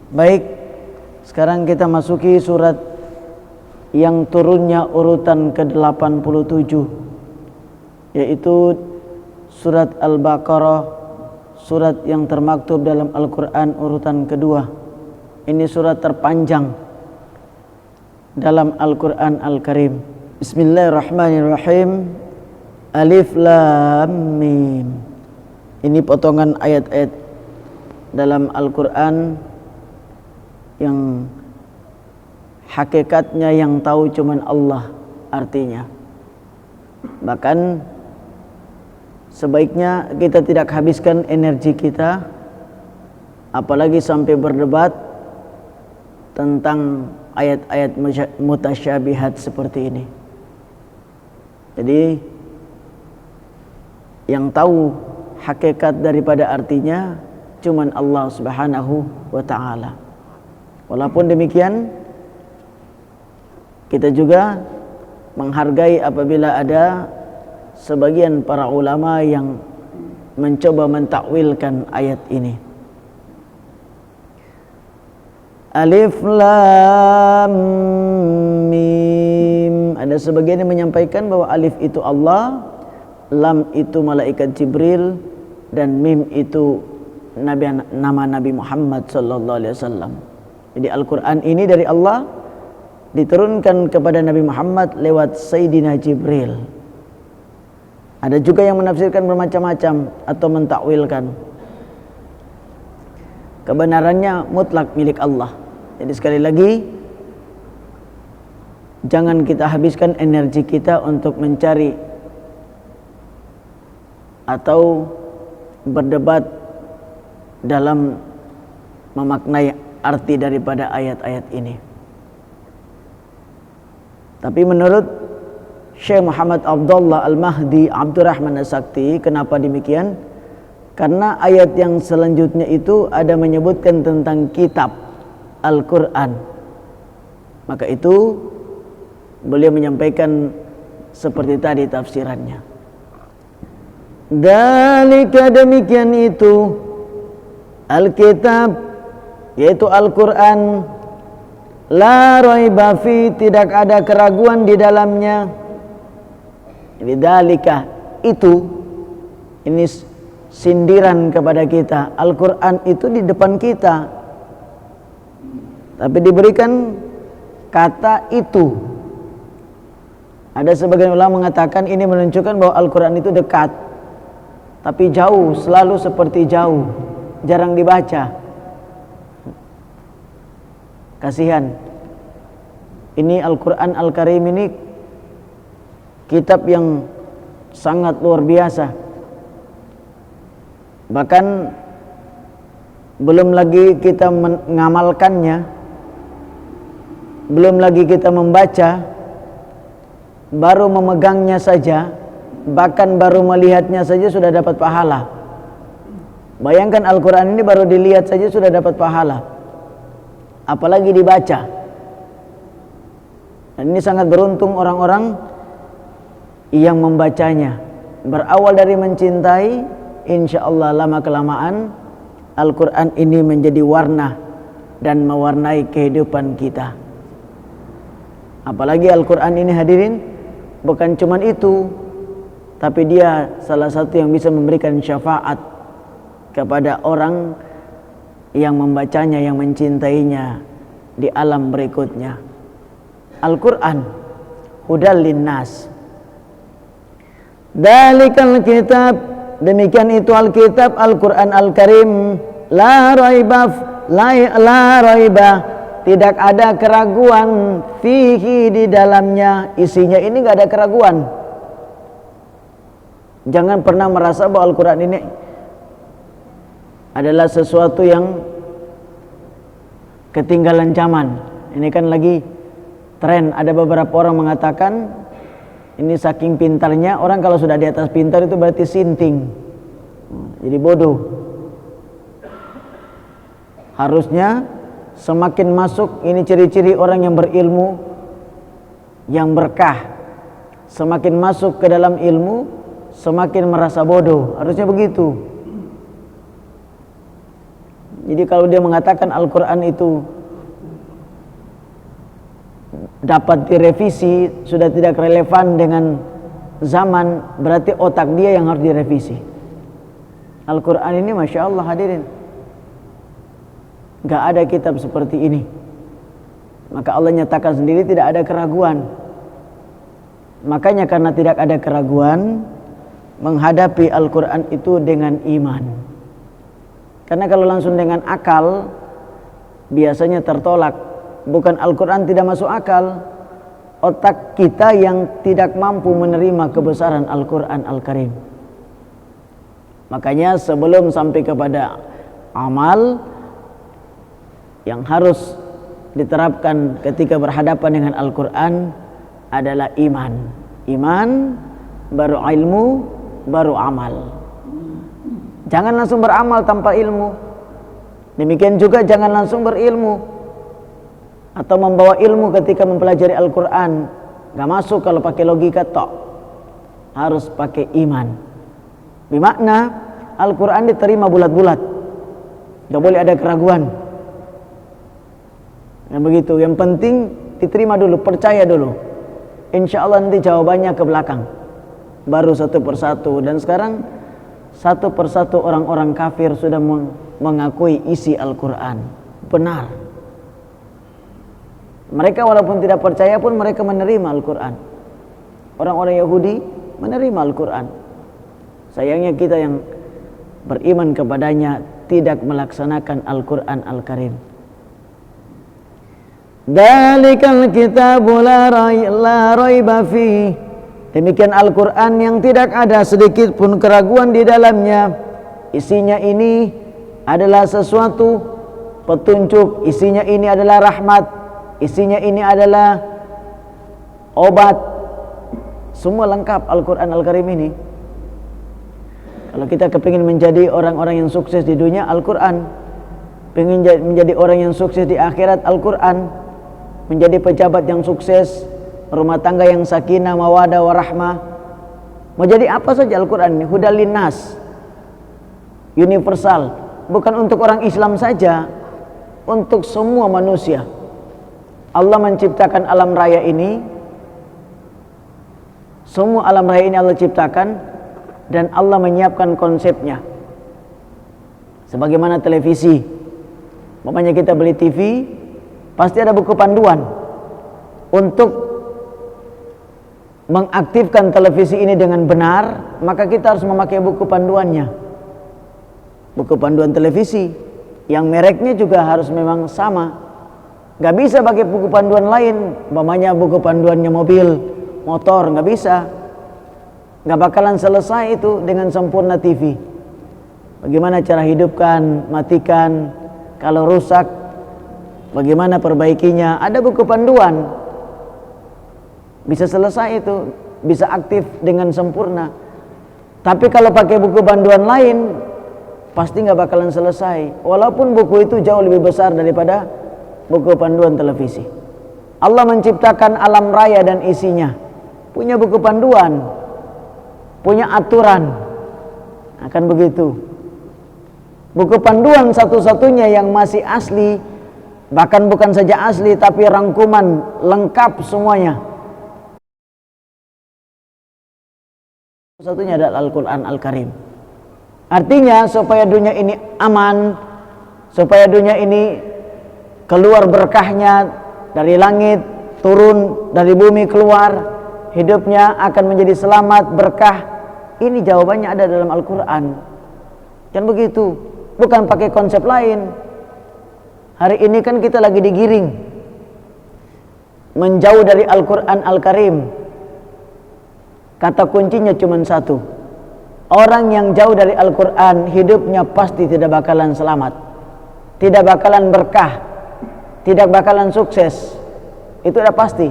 Baik, sekarang kita masuki surat yang turunnya urutan ke-87, yaitu surat Al-Baqarah, surat yang termaktub dalam Al-Quran urutan kedua. Ini surat terpanjang dalam Al-Quran Al-Karim. Bismillahirrahmanirrahim. Alif Lam Mim. Ini potongan ayat-ayat dalam Al-Quran yang hakikatnya yang tahu cuman Allah artinya. Bahkan sebaiknya kita tidak habiskan energi kita apalagi sampai berdebat tentang ayat-ayat mutasyabihat seperti ini. Jadi yang tahu hakikat daripada artinya cuman Allah Subhanahu wa ta'ala. Walaupun demikian, kita juga menghargai apabila ada sebagian para ulama yang mencoba mentakwilkan ayat ini. Alif Lam Mim. Ada sebagian yang menyampaikan bahwa alif itu Allah, lam itu malaikat Jibril, dan mim itu nama Nabi Muhammad sallallahu alaihi wasallam. Jadi Al-Quran ini dari Allah diturunkan kepada Nabi Muhammad lewat Sayyidina Jibril. Ada juga yang menafsirkan bermacam-macam atau mentakwilkan. Kebenarannya mutlak milik Allah. Jadi sekali lagi, jangan kita habiskan energi kita untuk mencari atau berdebat dalam memaknai arti daripada ayat-ayat ini. Tapi menurut Syekh Muhammad Abdullah Al-Mahdi Abdurrahman As-Sakti, kenapa demikian? Karena ayat yang selanjutnya itu ada menyebutkan tentang kitab Al-Quran. Maka itu beliau menyampaikan seperti tadi tafsirannya. Dalika, demikian itu, Al-Kitab, yaitu Al-Quran, la raiba fi, tidak ada keraguan di dalamnya. Jadi dalika itu, ini sindiran kepada kita. Al-Quran itu di depan kita, tapi diberikan kata itu. Ada sebagian ulama mengatakan ini menunjukkan bahwa Al-Quran itu dekat, tapi jauh, selalu seperti jauh, jarang dibaca. Kasihan. Ini Al-Quran Al-Karim ini kitab yang sangat luar biasa. Bahkan belum lagi kita mengamalkannya, belum lagi kita membaca, baru memegangnya saja, bahkan baru melihatnya saja sudah dapat pahala. Bayangkan Al-Quran ini baru dilihat saja sudah dapat pahala, apalagi dibaca. Dan ini sangat beruntung orang-orang yang membacanya. Berawal dari mencintai, insya Allah lama kelamaan Al-Quran ini menjadi warna dan mewarnai kehidupan kita. Apalagi Al-Quran ini hadirin, bukan cuma itu, tapi dia salah satu yang bisa memberikan syafaat kepada orang yang membacanya, yang mencintainya di alam berikutnya. Al-Quran hudal linnas. Dalikal kitab, demikian itu Alkitab Al-Quran Al-Karim, la raiba, tidak ada keraguan, fihi, di dalamnya, isinya ini gak ada keraguan. Jangan pernah merasa bahwa Al-Quran ini adalah sesuatu yang ketinggalan zaman. Ini kan lagi tren, ada beberapa orang mengatakan ini saking pintarnya, orang kalau sudah di atas pintar itu berarti sinting, jadi bodoh. Harusnya semakin masuk, ini ciri-ciri orang yang berilmu, yang berkah, semakin masuk ke dalam ilmu, semakin merasa bodoh. Harusnya begitu. Jadi kalau dia mengatakan Al-Quran itu dapat direvisi, sudah tidak relevan dengan zaman, berarti otak dia yang harus direvisi. Al-Quran ini Masya Allah hadirin, gak ada kitab seperti ini. Maka Allah nyatakan sendiri tidak ada keraguan. Makanya karena tidak ada keraguan, menghadapi Al-Quran itu dengan iman. Karena kalau langsung dengan akal, biasanya tertolak. Bukan Al-Quran tidak masuk akal, otak kita yang tidak mampu menerima kebesaran Al-Quran Al-Karim. Makanya sebelum sampai kepada amal, yang harus diterapkan ketika berhadapan dengan Al-Quran adalah iman. Iman, baru ilmu, baru amal. Jangan langsung beramal tanpa ilmu. Demikian juga jangan langsung berilmu atau membawa ilmu ketika mempelajari Al-Quran. Gak masuk kalau pakai logika tok. Harus pakai iman. Bermakna Al-Quran diterima bulat-bulat, gak boleh ada keraguan. Yang begitu, yang penting diterima dulu, percaya dulu. Insya Allah nanti jawabannya ke belakang, baru satu persatu. Dan sekarang satu persatu orang-orang kafir sudah mengakui isi Al-Quran benar. Mereka walaupun tidak percaya pun mereka menerima Al-Quran. Orang-orang Yahudi menerima Al-Quran. Sayangnya kita yang beriman kepadanya tidak melaksanakan Al-Quran Al-Karim. Dalikal kitabu la raiba fi. Demikian Al-Quran yang tidak ada sedikit pun keraguan di dalamnya. Isinya ini adalah sesuatu petunjuk, isinya ini adalah rahmat, isinya ini adalah obat. Semua lengkap Al-Quran Al-Karim ini. Kalau kita kepingin menjadi orang-orang yang sukses di dunia, Al-Quran. Pengen menjadi orang yang sukses di akhirat, Al-Quran. Menjadi pejabat yang sukses, rumah tangga yang sakinah, mawadah, warahmah. Mau jadi apa saja Al-Quran ini, hudal linnas, universal. Bukan untuk orang Islam saja, untuk semua manusia. Allah menciptakan alam raya ini, semua alam raya ini Allah ciptakan, dan Allah menyiapkan konsepnya. Sebagaimana televisi, umpamanya kita beli TV, pasti ada buku panduan. Untuk mengaktifkan televisi ini dengan benar, maka kita harus memakai buku panduannya. Buku panduan televisi yang mereknya juga harus memang sama. Gak bisa pakai buku panduan lain, umpamanya buku panduannya mobil, motor, gak bisa. Gak bakalan selesai itu dengan sempurna TV. Bagaimana cara hidupkan, matikan, kalau rusak bagaimana perbaikinya, ada buku panduan. Bisa selesai itu, bisa aktif dengan sempurna. Tapi kalau pakai buku panduan lain, pasti nggak bakalan selesai. Walaupun buku itu jauh lebih besar daripada buku panduan televisi. Allah menciptakan alam raya dan isinya, punya buku panduan, punya aturan. Akan begitu. Buku panduan satu-satunya yang masih asli, bahkan bukan saja asli tapi rangkuman lengkap semuanya. Satunya adalah Al-Quran Al-Karim. Artinya supaya dunia ini aman, supaya dunia ini keluar berkahnya dari langit, turun dari bumi keluar, hidupnya akan menjadi selamat, berkah. Ini jawabannya ada dalam Al-Quran. Kan begitu, bukan pakai konsep lain. Hari ini kan kita lagi digiring menjauh dari Al-Quran Al-Karim. Kata kuncinya cuma satu. Orang yang jauh dari Al-Quran, hidupnya pasti tidak bakalan selamat, tidak bakalan berkah, tidak bakalan sukses. Itu udah pasti.